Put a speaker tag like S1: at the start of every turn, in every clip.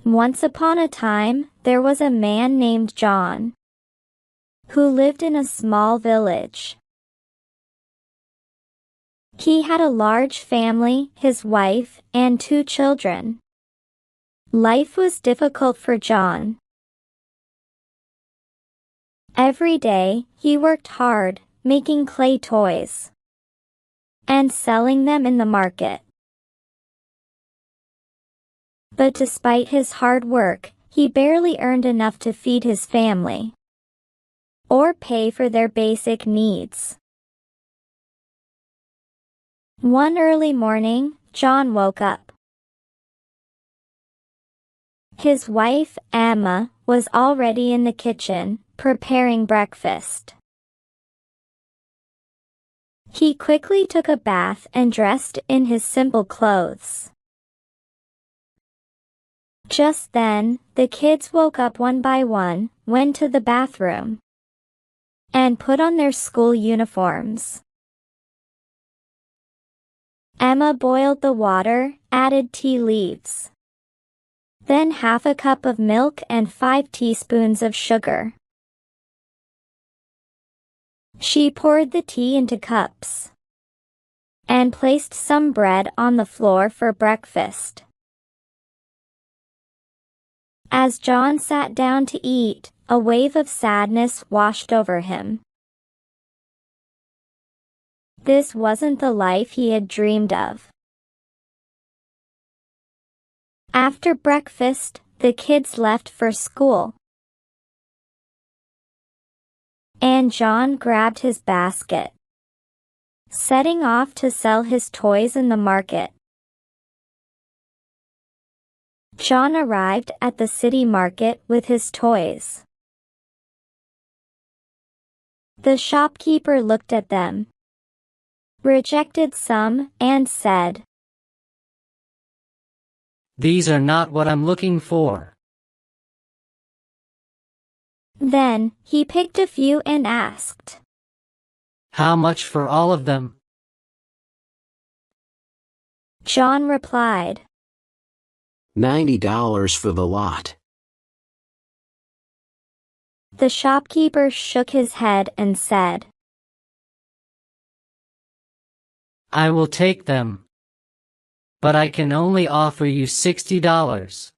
S1: Once upon a time, there was a man named John who lived in a small village. He had a large family, his wife, and 2 children. Life was difficult for John. Every day, he worked hard, making clay toys and selling them in the market. But despite his hard work, he barely earned enough to feed his family or pay for their basic needs. One early morning, John woke up. His wife, Emma, was already in the kitchen, preparing breakfast. He quickly took a bath and dressed in his simple clothes. Just then, the kids woke up one by one, went to the bathroom, and put on their school uniforms. Emma boiled the water, added tea leaves, then half a cup of milk and 5 teaspoons of sugar. She poured the tea into cups and placed some bread on the floor for breakfast. As John sat down to eat, a wave of sadness washed over him. This wasn't the life he had dreamed of. After breakfast, the kids left for school, and John grabbed his basket, setting off to sell his toys in the market. John arrived at the city market with his toys. The shopkeeper looked at them, rejected some, and said,
S2: "These are not what I'm looking for."
S1: Then, he picked a few and asked,
S2: "How much for all of them?"
S1: John replied,
S3: $90 for the lot.
S1: The shopkeeper shook his head and said,
S2: "I will take them, but I can only offer you $60.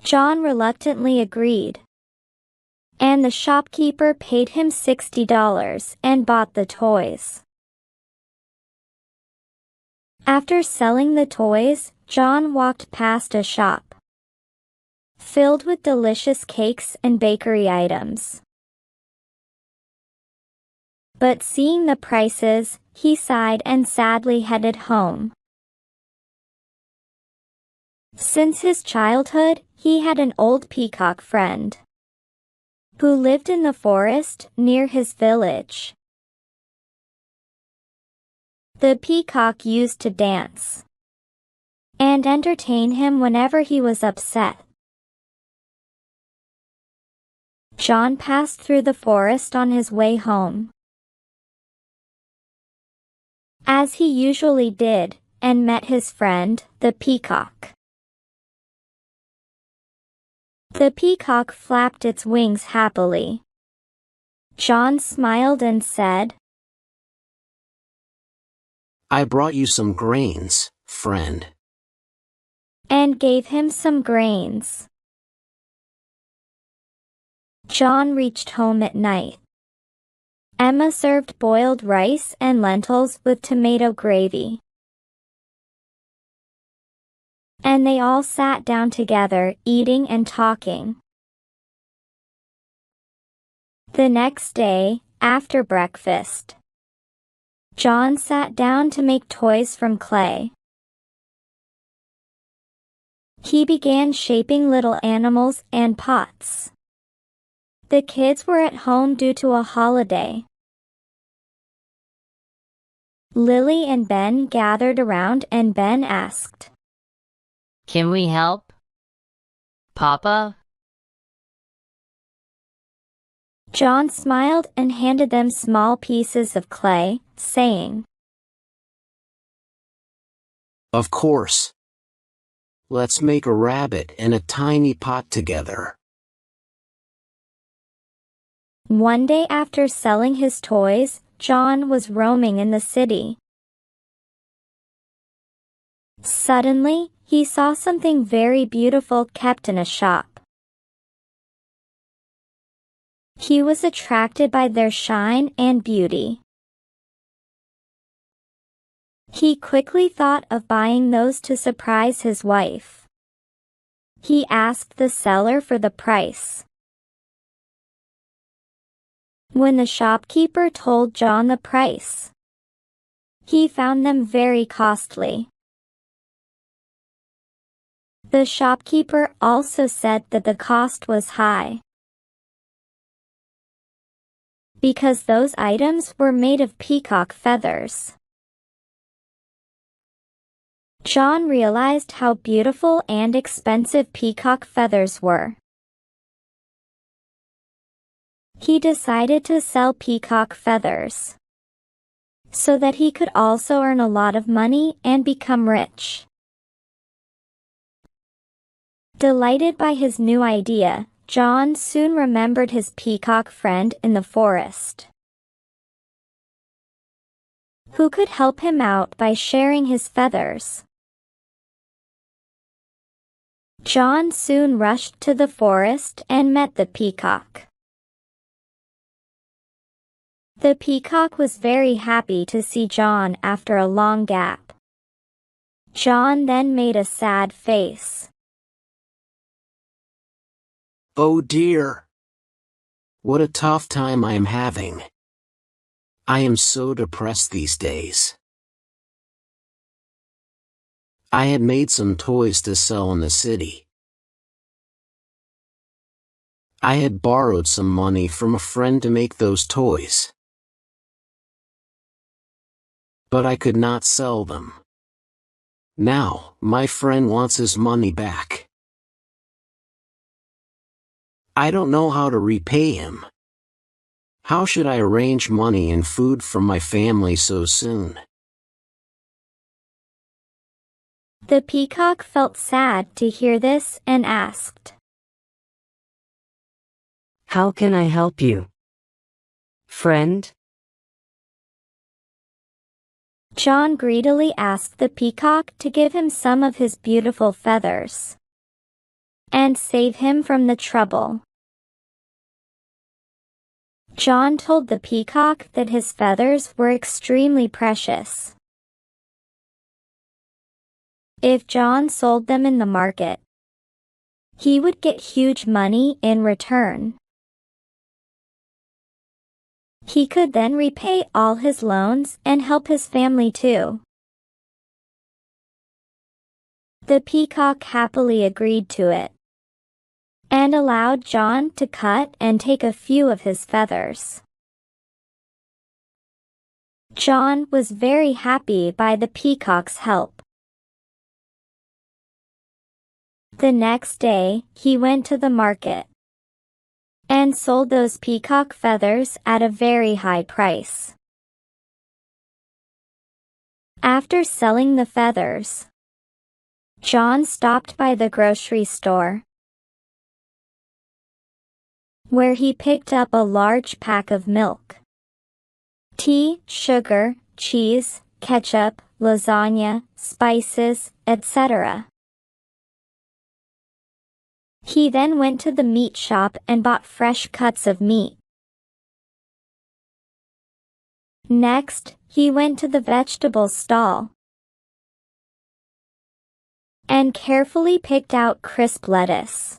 S1: John reluctantly agreed, and the shopkeeper paid him $60 and bought the toys. After selling the toys, John walked past a shop filled with delicious cakes and bakery items. But seeing the prices, he sighed and sadly headed home. Since his childhood, he had an old peacock friend who lived in the forest near his village. The peacock used to dance and entertain him whenever he was upset. John passed through the forest on his way home, as he usually did, and met his friend, the peacock. The peacock flapped its wings happily. John smiled and said,
S3: "I brought you some grains, friend,"
S1: and gave him some grains. John reached home at night. Emma served boiled rice and lentils with tomato gravy, and they all sat down together, eating and talking. The next day, after breakfast, John sat down to make toys from clay. He began shaping little animals and pots. The kids were at home due to a holiday. Lily and Ben gathered around and Ben asked,
S4: "Can we help, Papa?"
S1: John smiled and handed them small pieces of clay, saying,
S3: "Of course." let's make a rabbit in a tiny pot together.
S1: One day after selling his toys, John was roaming in the city. Suddenly, he saw something very beautiful kept in a shop. He was attracted by their shine and beauty. He quickly thought of buying those to surprise his wife. He asked the seller for the price. When the shopkeeper told John the price, he found them very costly. The shopkeeper also said that the cost was high, because those items were made of peacock feathers. John realized how beautiful and expensive peacock feathers were. He decided to sell peacock feathers, so that he could also earn a lot of money and become rich. Delighted by his new idea, John soon remembered his peacock friend in the forest, who could help him out by sharing his feathers. John soon rushed to the forest and met the peacock. The peacock was very happy to see John after a long gap. John then made a sad face.
S3: Oh dear! What a tough time I am having. I am so depressed these days. I had made some toys to sell in the city. I had borrowed some money from a friend to make those toys, but I could not sell them. Now, my friend wants his money back. I don't know how to repay him. How should I arrange money and food for my family so soon?
S1: The peacock felt sad to hear this and asked,
S5: How can I help you, friend?
S1: John greedily asked the peacock to give him some of his beautiful feathers and save him from the trouble. John told the peacock that his feathers were extremely precious. If John sold them in the market, he would get huge money in return. He could then repay all his loans and help his family too. The peacock happily agreed to it, and allowed John to cut and take a few of his feathers. John was very happy by the peacock's help. The next day, he went to the market and sold those peacock feathers at a very high price. After selling the feathers, John stopped by the grocery store, where he picked up a large pack of milk, tea, sugar, cheese, ketchup, lasagna, spices, etc. He then went to the meat shop and bought fresh cuts of meat. Next, he went to the vegetable stall and carefully picked out crisp lettuce,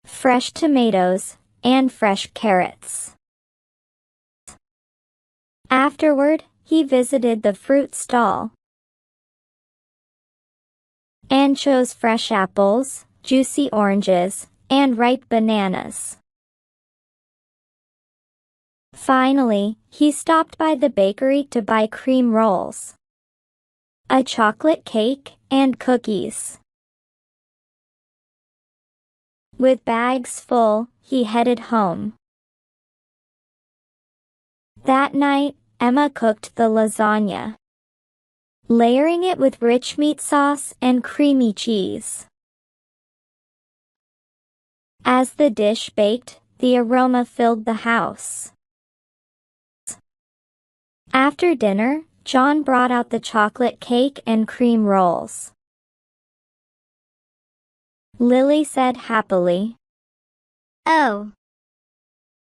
S1: fresh tomatoes, and fresh carrots. Afterward, he visited the fruit stall and chose fresh apples, juicy oranges, and ripe bananas. Finally, he stopped by the bakery to buy cream rolls, a chocolate cake, and cookies. With bags full, he headed home. That night, Emma cooked the lasagna. layering it with rich meat sauce and creamy cheese. As the dish baked, the aroma filled the house. After dinner, John brought out the chocolate cake and cream rolls. Lily said happily,
S6: "Oh,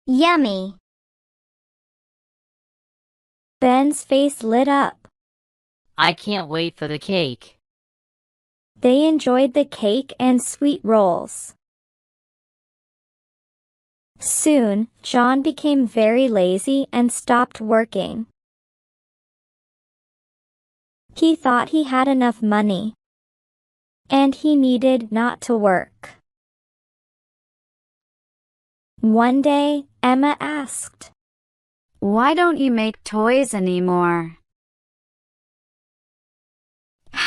S6: yummy."
S1: Ben's face lit up.
S4: I can't wait for the cake.
S1: They enjoyed the cake and sweet rolls. Soon, John became very lazy and stopped working. He thought he had enough money, and he needed not to work. One day, Emma asked,
S6: "Why don't you make toys anymore?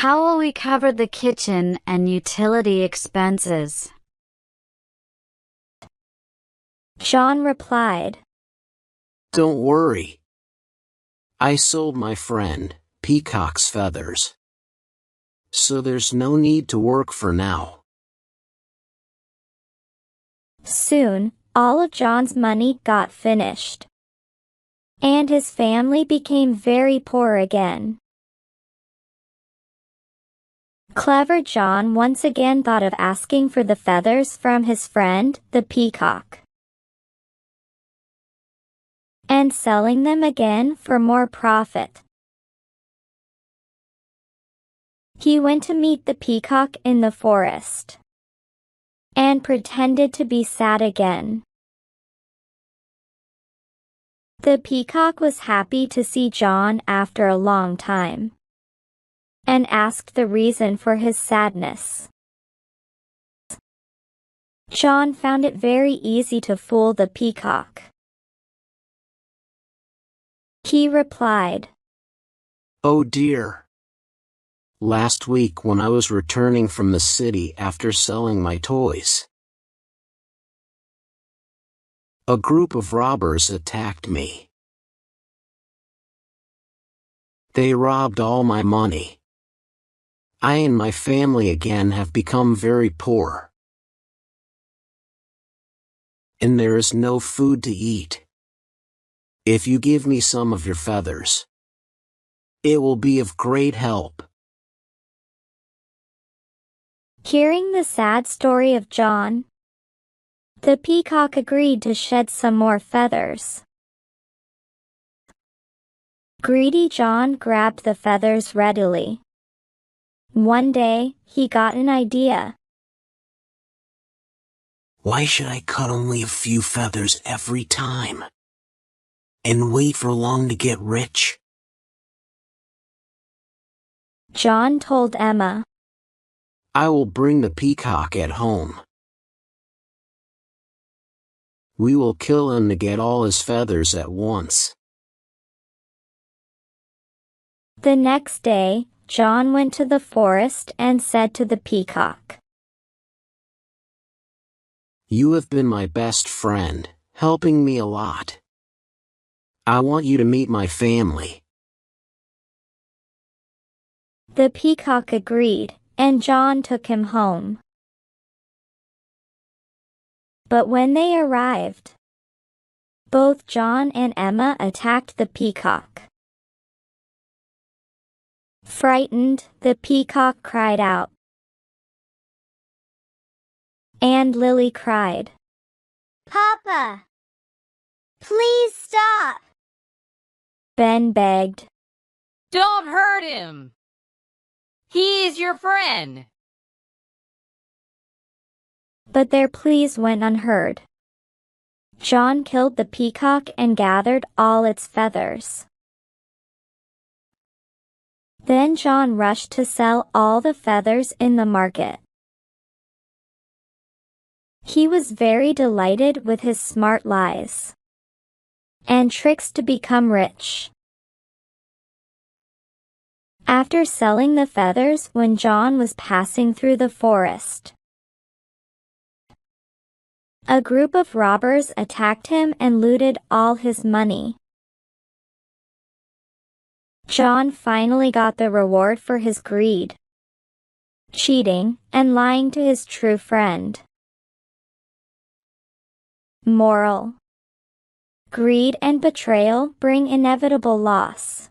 S6: How will we cover the kitchen and utility expenses?"
S1: John replied,
S3: Don't worry. I sold my friend, Peacock's feathers. So there's no need to work for now.
S1: Soon, all of John's money got finished, and his family became very poor again. Clever John once again thought of asking for the feathers from his friend, the peacock, and selling them again for more profit. He went to meet the peacock in the forest, and pretended to be sad again. The peacock was happy to see John after a long time, and asked the reason for his sadness. John found it very easy to fool the peacock. He replied,
S3: Oh dear. Last week when I was returning from the city after selling my toys, a group of robbers attacked me. They robbed all my money. I and my family again have become very poor. And there is no food to eat. If you give me some of your feathers, it will be of great help.
S1: Hearing the sad story of John, the peacock agreed to shed some more feathers. Greedy John grabbed the feathers readily. One day, he got an idea.
S3: Why should I cut only a few feathers every time? And wait for long to get rich?
S1: John told Emma,
S3: I will bring the peacock at home. We will kill him to get all his feathers at once.
S1: The next day, John went to the forest and said to the peacock,
S3: You have been my best friend, helping me a lot. I want you to meet my family.
S1: The peacock agreed, and John took him home. But when they arrived, both John and Emma attacked the peacock. Frightened, the peacock cried out, and Lily cried,
S6: "Papa, please stop."
S1: Ben begged,
S4: Don't hurt him! He is your friend!
S1: but their pleas went unheard. John killed the peacock and gathered all its feathers. Then John rushed to sell all the feathers in the market. He was very delighted with his smart lies and tricks to become rich. After selling the feathers when John was passing through the forest, a group of robbers attacked him and looted all his money. John finally got the reward for his greed, cheating, and lying to his true friend. Moral: greed and betrayal bring inevitable loss.